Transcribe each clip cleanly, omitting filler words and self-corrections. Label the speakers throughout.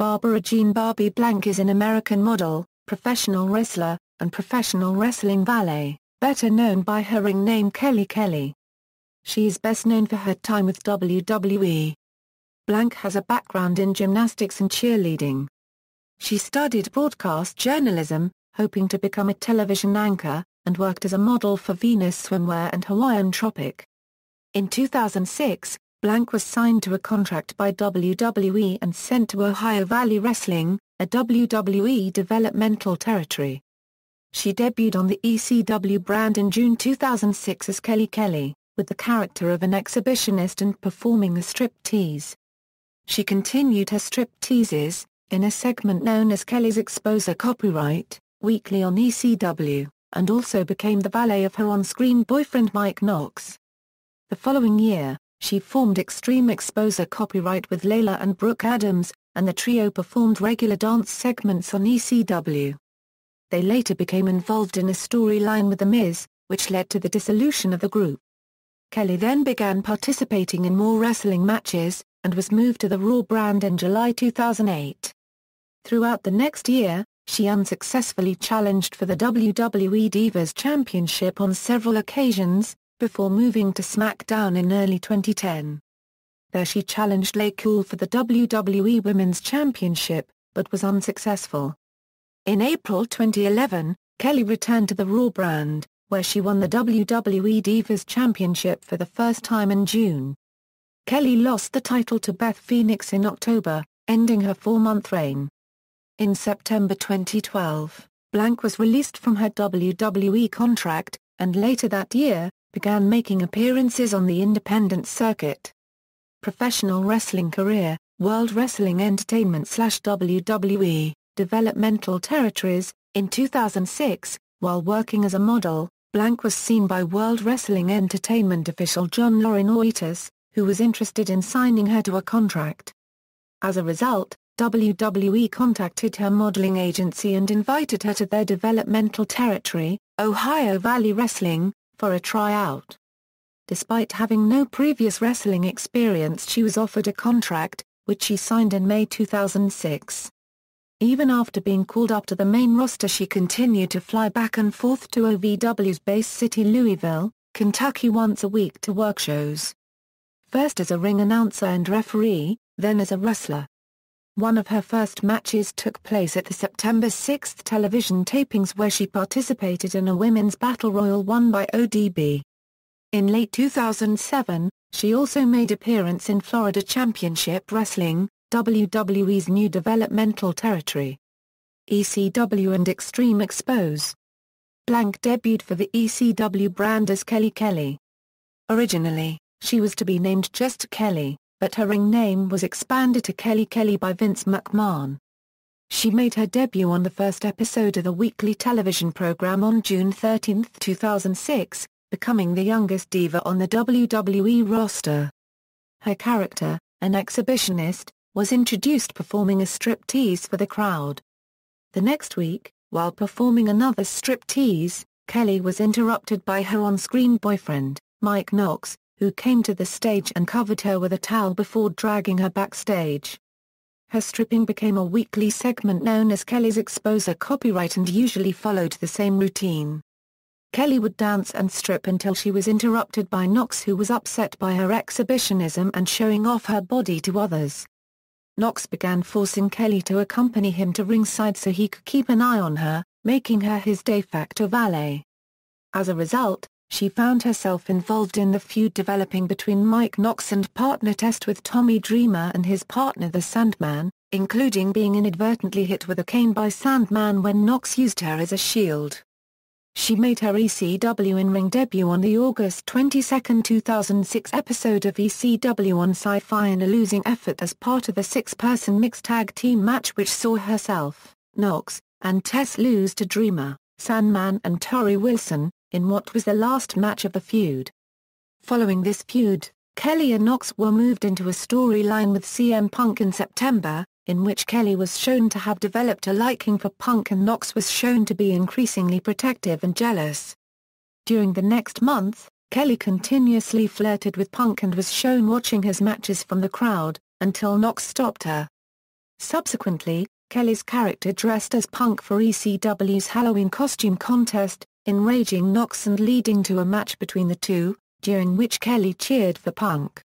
Speaker 1: Barbara Jean Barbie Blank is an American model, professional wrestler, and professional wrestling valet, better known by her ring name Kelly Kelly. She is best known for her time with WWE. Blank has a background in gymnastics and cheerleading. She studied broadcast journalism, hoping to become a television anchor, and worked as a model for Venus Swimwear and Hawaiian Tropic. In 2006, Blank was signed to a contract by WWE and sent to Ohio Valley Wrestling, a WWE developmental territory. She debuted on the ECW brand in June 2006 as Kelly Kelly, with the character of an exhibitionist and performing a striptease. She continued her stripteases, in a segment known as Kelly's Exposure Copyright, weekly on ECW, and also became the valet of her on-screen boyfriend Mike Knox. The following year, she formed Extreme Exposure Copyright with Layla and Brooke Adams, and the trio performed regular dance segments on ECW. They later became involved in a storyline with The Miz, which led to the dissolution of the group. Kelly then began participating in more wrestling matches, and was moved to the Raw brand in July 2008. Throughout the next year, she unsuccessfully challenged for the WWE Divas Championship on several occasions, before moving to SmackDown in early 2010. There she challenged Lay Cool for the WWE Women's Championship, but was unsuccessful. In April 2011, Kelly returned to the Raw brand, where she won the WWE Divas Championship for the first time in June. Kelly lost the title to Beth Phoenix in October, ending her 4-month reign. In September 2012, Blank was released from her WWE contract, and later that year, began making appearances on the independent circuit. Professional wrestling career, World Wrestling Entertainment/WWE, developmental territories. In 2006, while working as a model, Blank was seen by World Wrestling Entertainment official John Laurinaitis, who was interested in signing her to a contract. As a result, WWE contacted her modeling agency and invited her to their developmental territory, Ohio Valley Wrestling, for a tryout. Despite having no previous wrestling experience, she was offered a contract, which she signed in May 2006. Even after being called up to the main roster, she continued to fly back and forth to OVW's base city Louisville, Kentucky once a week to work shows. First as a ring announcer and referee, then as a wrestler. One of her first matches took place at the September 6 television tapings, where she participated in a women's battle royal won by ODB. In late 2007, she also made appearance in Florida Championship Wrestling, WWE's new developmental territory. ECW and Extreme Expose. Blank debuted for the ECW brand as Kelly Kelly. Originally, she was to be named just Kelly, but her ring name was expanded to Kelly Kelly by Vince McMahon. She made her debut on the first episode of the weekly television program on June 13, 2006, becoming the youngest diva on the WWE roster. Her character, an exhibitionist, was introduced performing a striptease for the crowd. The next week, while performing another striptease, Kelly was interrupted by her on-screen boyfriend, Mike Knox, who came to the stage and covered her with a towel before dragging her backstage. Her stripping became a weekly segment known as Kelly's Exposure Copyright and usually followed the same routine. Kelly would dance and strip until she was interrupted by Knox, who was upset by her exhibitionism and showing off her body to others. Knox began forcing Kelly to accompany him to ringside so he could keep an eye on her, making her his de facto valet. As a result, she found herself involved in the feud developing between Mike Knox and partner Test with Tommy Dreamer and his partner the Sandman, including being inadvertently hit with a cane by Sandman when Knox used her as a shield. She made her ECW in-ring debut on the August 22, 2006 episode of ECW on Sci-Fi in a losing effort as part of a 6-person mixed tag team match, which saw herself, Knox, and Tess lose to Dreamer, Sandman and Torrie Wilson, in what was the last match of the feud. Following this feud, Kelly and Knox were moved into a storyline with CM Punk in September, in which Kelly was shown to have developed a liking for Punk and Knox was shown to be increasingly protective and jealous. During the next month, Kelly continuously flirted with Punk and was shown watching his matches from the crowd, until Knox stopped her. Subsequently, Kelly's character dressed as Punk for ECW's Halloween costume contest, enraging Knox and leading to a match between the two, during which Kelly cheered for Punk.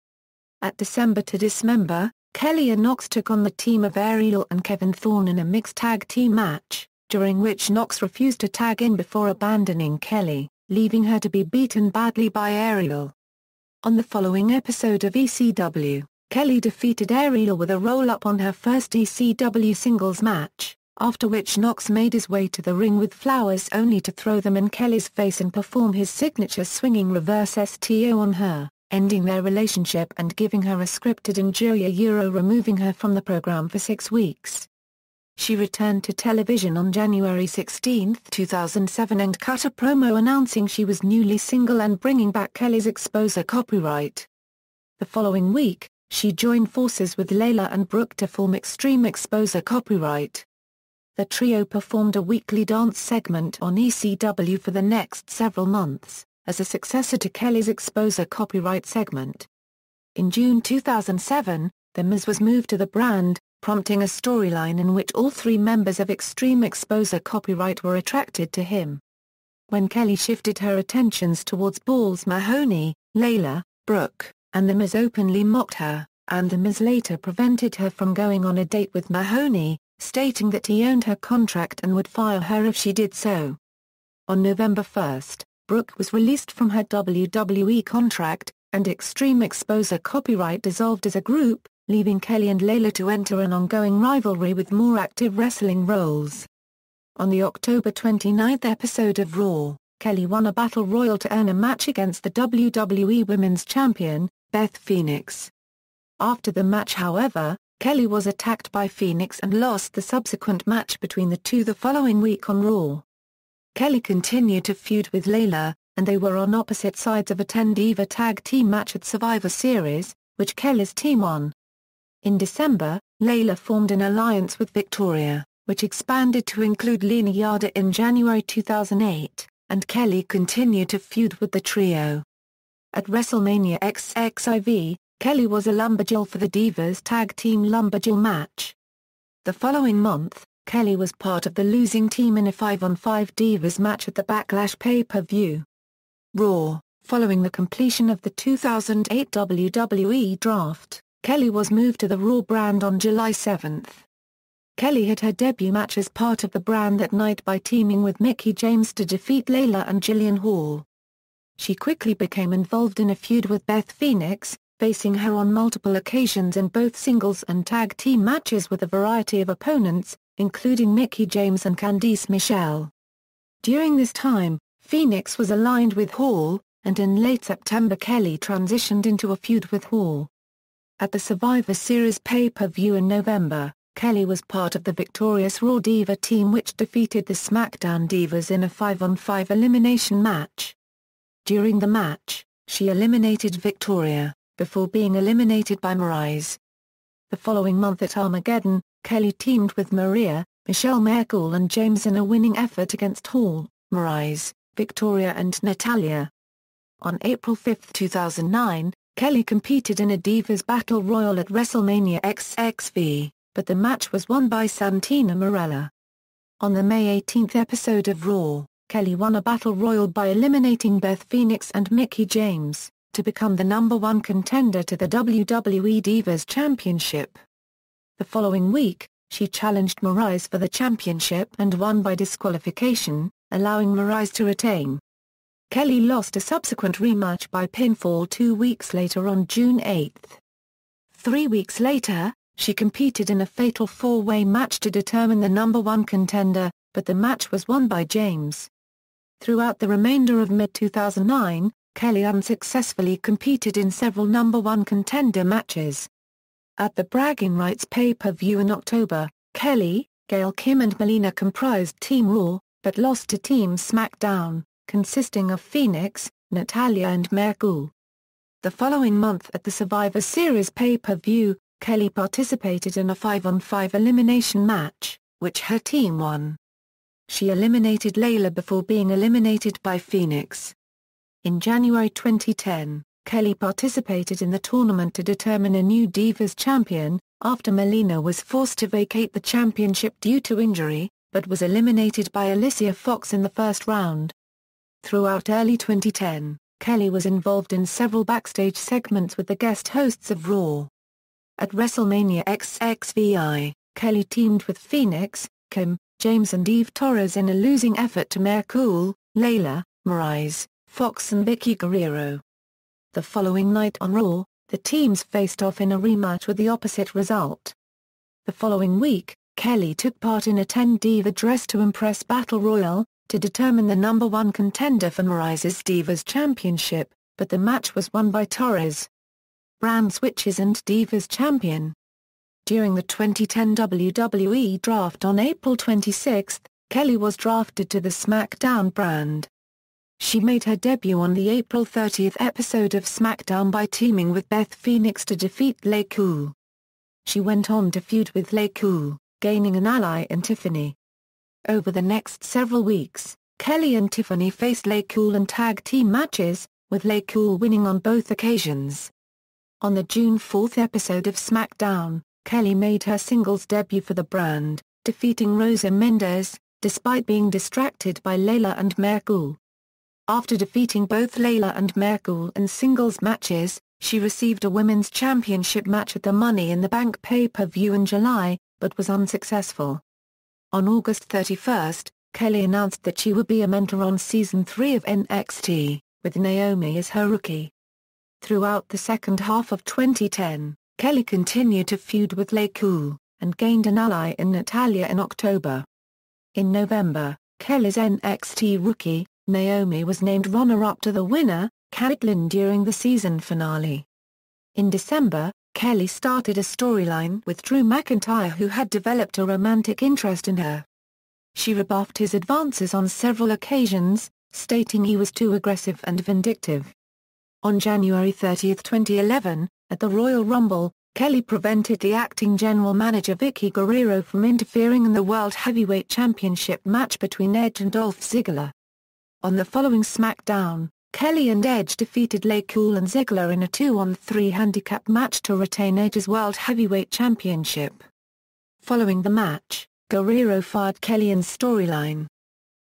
Speaker 1: At December to Dismember, Kelly and Knox took on the team of Ariel and Kevin Thorne in a mixed tag team match, during which Knox refused to tag in before abandoning Kelly, leaving her to be beaten badly by Ariel. On the following episode of ECW, Kelly defeated Ariel with a roll-up on her first ECW singles match, after which Knox made his way to the ring with flowers only to throw them in Kelly's face and perform his signature swinging reverse STO on her, ending their relationship and giving her a scripted injury, removing her from the program for 6 weeks. She returned to television on January 16, 2007 and cut a promo announcing she was newly single and bringing back Kelly's Exposer copyright. The following week, she joined forces with Layla and Brooke to form Extreme Exposer copyright. The trio performed a weekly dance segment on ECW for the next several months, as a successor to Kelly's Exposer copyright segment. In June 2007, The Miz was moved to the brand, prompting a storyline in which all 3 members of Extreme Exposer copyright were attracted to him. When Kelly shifted her attentions towards Balls Mahoney, Layla, Brooke, and The Miz openly mocked her, and The Miz later prevented her from going on a date with Mahoney, stating that he owned her contract and would fire her if she did so. On November 1, Brooke was released from her WWE contract, and Extreme Exposer copyright dissolved as a group, leaving Kelly and Layla to enter an ongoing rivalry with more active wrestling roles. On the October 29 episode of Raw, Kelly won a battle royal to earn a match against the WWE Women's Champion, Beth Phoenix. After the match, however, Kelly was attacked by Phoenix and lost the subsequent match between the two the following week on Raw. Kelly continued to feud with Layla, and they were on opposite sides of a 10-diva tag team match at Survivor Series, which Kelly's team won. In December, Layla formed an alliance with Victoria, which expanded to include Lena Yada in January 2008, and Kelly continued to feud with the trio. At WrestleMania XXIV, Kelly was a Lumberjill for the Divas Tag Team Lumberjill match. The following month, Kelly was part of the losing team in a 5-on-5 Divas match at the Backlash pay-per-view. Raw, following the completion of the 2008 WWE Draft, Kelly was moved to the Raw brand on July 7. Kelly had her debut match as part of the brand that night by teaming with Mickie James to defeat Layla and Jillian Hall. She quickly became involved in a feud with Beth Phoenix, facing her on multiple occasions in both singles and tag team matches with a variety of opponents, including Mickie James and Candice Michelle. During this time, Phoenix was aligned with Hall, and in late September Kelly transitioned into a feud with Hall. At the Survivor Series pay-per-view in November, Kelly was part of the victorious Raw Diva team which defeated the SmackDown Divas in a 5-on-5 elimination match. During the match, she eliminated Victoria, before being eliminated by Mireille. The following month at Armageddon, Kelly teamed with Maria, Michelle McCool and James in a winning effort against Hall, Mireille, Victoria and Natalya. On April 5, 2009, Kelly competed in a Divas Battle Royal at WrestleMania XXV, but the match was won by Santina Marella. On the May 18 episode of Raw, Kelly won a Battle Royal by eliminating Beth Phoenix and Mickie James, to become the #1 contender to the WWE Divas Championship. The following week, she challenged Mireille for the championship and won by disqualification, allowing Mireille to retain. Kelly lost a subsequent rematch by pinfall 2 weeks later on June 8. 3 weeks later, she competed in a fatal 4-way match to determine the #1 contender, but the match was won by James. Throughout the remainder of mid-2009, Kelly unsuccessfully competed in several #1 contender matches. At the Bragging Rights pay-per-view in October, Kelly, Gail Kim and Melina comprised Team Raw, but lost to Team SmackDown, consisting of Phoenix, Natalya and McCool. The following month at the Survivor Series pay-per-view, Kelly participated in a 5-on-5 elimination match, which her team won. She eliminated Layla before being eliminated by Phoenix. In January 2010, Kelly participated in the tournament to determine a new Divas champion, after Melina was forced to vacate the championship due to injury, but was eliminated by Alicia Fox in the first round. Throughout early 2010, Kelly was involved in several backstage segments with the guest hosts of Raw. At WrestleMania XXVI, Kelly teamed with Phoenix, Kim, James and Eve Torres in a losing effort to Mia Cool, Layla, Miraz, Fox and Vicky Guerrero. The following night on Raw, the teams faced off in a rematch with the opposite result. The following week, Kelly took part in a 10-diva Dress to Impress Battle Royal, to determine the number one contender for Miraz's Divas Championship, but the match was won by Torres. Brand switches and Divas Champion. During the 2010 WWE Draft on April 26, Kelly was drafted to the SmackDown brand. She made her debut on the April 30 episode of SmackDown by teaming with Beth Phoenix to defeat Lay Cool. She went on to feud with Lay Cool, gaining an ally in Tiffany. Over the next several weeks, Kelly and Tiffany faced Lay Cool in tag team matches, with Lay Cool winning on both occasions. On the June 4 episode of SmackDown, Kelly made her singles debut for the brand, defeating Rosa Mendes, despite being distracted by Layla and Mia Cool. After defeating both Layla and Mia Cool in singles matches, she received a women's championship match at the Money in the Bank pay-per-view in July, but was unsuccessful. On August 31, Kelly announced that she would be a mentor on Season 3 of NXT, with Naomi as her rookie. Throughout the second half of 2010, Kelly continued to feud with Lay Cool, and gained an ally in Natalya in October. In November, Kelly's NXT rookie, Naomi was named runner-up to the winner, Kaitlyn during the season finale. In December, Kelly started a storyline with Drew McIntyre, who had developed a romantic interest in her. She rebuffed his advances on several occasions, stating he was too aggressive and vindictive. On January 30, 2011, at the Royal Rumble, Kelly prevented the acting general manager Vicky Guerrero from interfering in the World Heavyweight Championship match between Edge and Dolph Ziggler. On the following SmackDown, Kelly and Edge defeated Lay Cool and Ziggler in a 2-on-3 handicap match to retain Edge's World Heavyweight Championship. Following the match, Guerrero fired Kelly in storyline.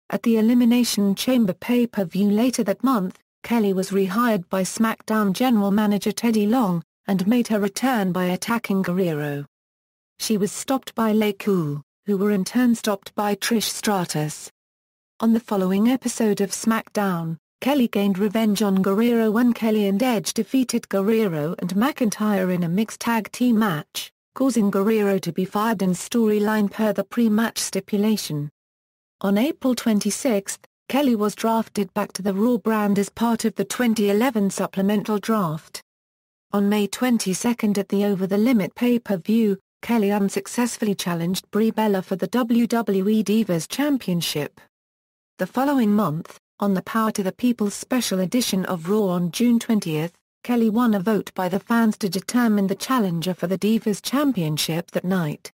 Speaker 1: At the Elimination Chamber pay-per-view later that month, Kelly was rehired by SmackDown general manager Teddy Long, and made her return by attacking Guerrero. She was stopped by Lay Cool, who were in turn stopped by Trish Stratus. On the following episode of SmackDown, Kelly gained revenge on Guerrero when Kelly and Edge defeated Guerrero and McIntyre in a mixed tag team match, causing Guerrero to be fired in storyline per the pre-match stipulation. On April 26, Kelly was drafted back to the Raw brand as part of the 2011 supplemental draft. On May 22 at the Over the Limit pay-per-view, Kelly unsuccessfully challenged Brie Bella for the WWE Divas Championship. The following month, on the Power to the People's special edition of Raw on June 20, Kelly won a vote by the fans to determine the challenger for the Divas Championship that night.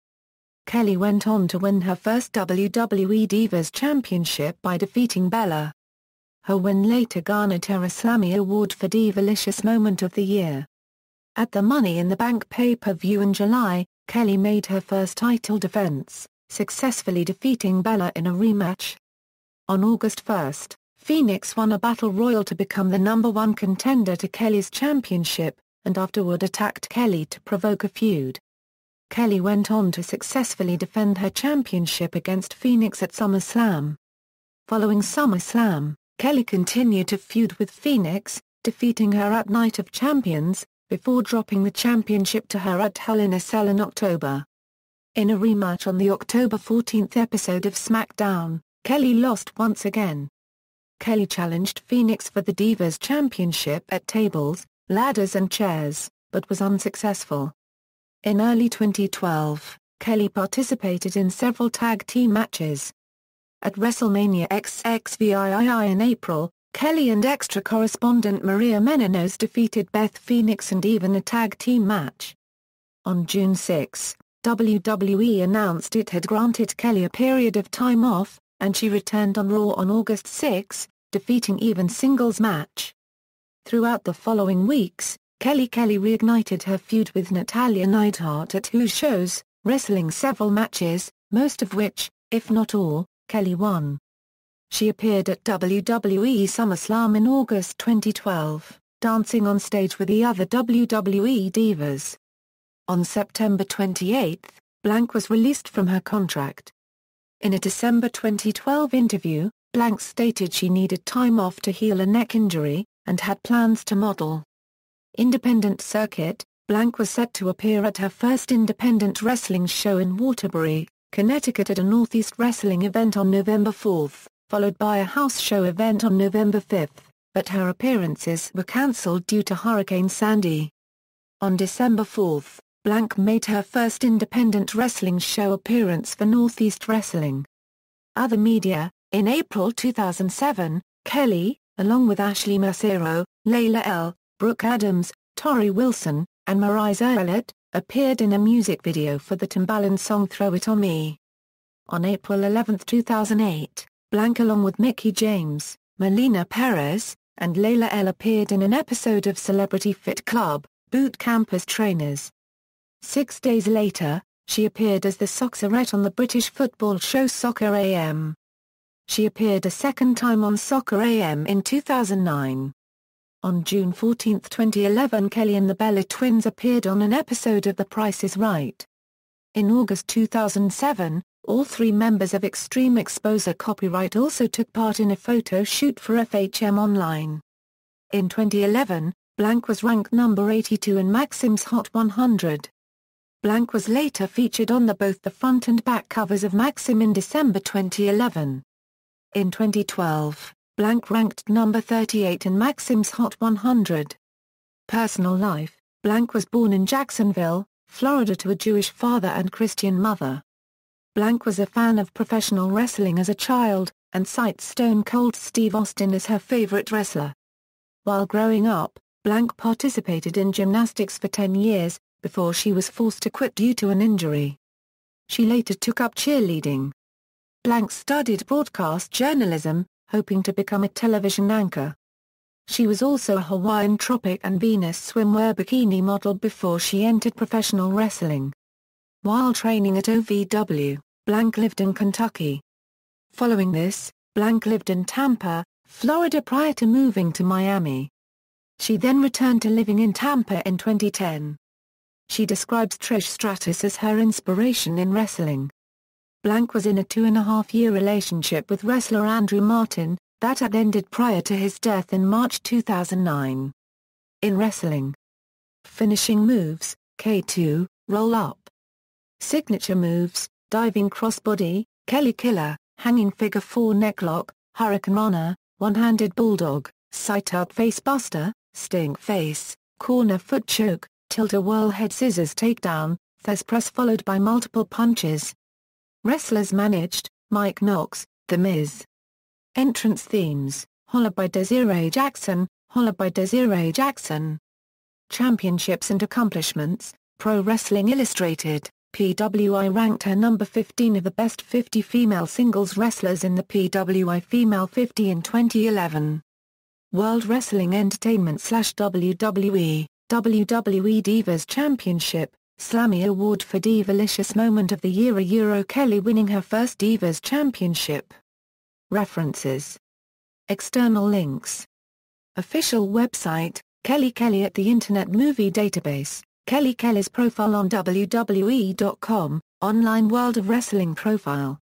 Speaker 1: Kelly went on to win her first WWE Divas Championship by defeating Bella. Her win later garnered her a Slammy Award for Divalicious Moment of the Year. At the Money in the Bank pay-per-view in July, Kelly made her first title defense, successfully defeating Bella in a rematch. On August 1, Phoenix won a battle royal to become the number one contender to Kelly's championship, and afterward attacked Kelly to provoke a feud. Kelly went on to successfully defend her championship against Phoenix at SummerSlam. Following SummerSlam, Kelly continued to feud with Phoenix, defeating her at Night of Champions, before dropping the championship to her at Hell in a Cell in October. In a rematch on the October 14 episode of SmackDown, Kelly lost once again. Kelly challenged Phoenix for the Divas Championship at tables, ladders and chairs, but was unsuccessful. In early 2012, Kelly participated in several tag team matches. At WrestleMania XXVII in April, Kelly and extra correspondent Maria Menounos defeated Beth Phoenix and even a tag team match. On June 6, WWE announced it had granted Kelly a period of time off, and she returned on Raw on August 6, defeating even singles match. Throughout the following weeks, Kelly reignited her feud with Natalya Neidhart at Who's shows, wrestling several matches, most of which, if not all, Kelly won. She appeared at WWE SummerSlam in August 2012, dancing on stage with the other WWE divas. On September 28, Blank was released from her contract. In a December 2012 interview, Blank stated she needed time off to heal a neck injury, and had plans to model. Independent circuit, Blank was set to appear at her first independent wrestling show in Waterbury, Connecticut at a Northeast Wrestling event on November 4, followed by a house show event on November 5, but her appearances were cancelled due to Hurricane Sandy. On December 4, Blank made her first independent wrestling show appearance for Northeast Wrestling. Other media: in April 2007, Kelly, along with Ashley Mercero, Layla L., Brooke Adams, Tori Wilson, and Marisa Elliott, appeared in a music video for the Timbaland song Throw It On Me. On April 11, 2008, Blank along with Mickie James, Melina Perez, and Layla L. appeared in an episode of Celebrity Fit Club, Boot Camp as trainers. 6 days later, she appeared as the Soccerette on the British football show Soccer AM. She appeared a second time on Soccer AM in 2009. On June 14, 2011, Kelly and the Bella Twins appeared on an episode of The Price is Right. In August 2007, all three members of Extreme Exposure Copyright also took part in a photo shoot for FHM Online. In 2011, Blank was ranked number 82 in Maxim's Hot 100. Blank was later featured on both the front and back covers of Maxim in December 2011. In 2012, Blank ranked number 38 in Maxim's Hot 100. Personal life: Blank was born in Jacksonville, Florida to a Jewish father and Christian mother. Blank was a fan of professional wrestling as a child, and cites Stone Cold Steve Austin as her favorite wrestler. While growing up, Blank participated in gymnastics for 10 years, before she was forced to quit due to an injury. She later took up cheerleading. Blank studied broadcast journalism, hoping to become a television anchor. She was also a Hawaiian Tropic and Venus swimwear bikini model before she entered professional wrestling. While training at OVW, Blank lived in Kentucky. Following this, Blank lived in Tampa, Florida prior to moving to Miami. She then returned to living in Tampa in 2010. She describes Trish Stratus as her inspiration in wrestling. Blank was in a 2.5-year relationship with wrestler Andrew Martin, that had ended prior to his death in March 2009. In wrestling: finishing moves, K2, roll up. Signature moves, diving crossbody, Kelly Killer, hanging figure 4 necklock, hurricanrana, one-handed bulldog, sight-out face buster, stink face, corner foot choke, tilt-a-whirl head scissors takedown, Thesz press followed by multiple punches. Wrestlers managed: Mike Knox, The Miz. Entrance themes: Holla by Desiree Jackson, Holla by Desiree Jackson. Championships and accomplishments: Pro Wrestling Illustrated, PWI ranked her number 15 of the best 50 female singles wrestlers in the PWI Female 50 in 2011. World Wrestling Entertainment/WWE, WWE Divas Championship, Slammy Award for Divalicious Moment of the Year. Kelly winning her first Divas Championship. References. External links. Official website: Kelly at the Internet Movie Database, Kelly's profile on WWE.com, Online World of Wrestling profile.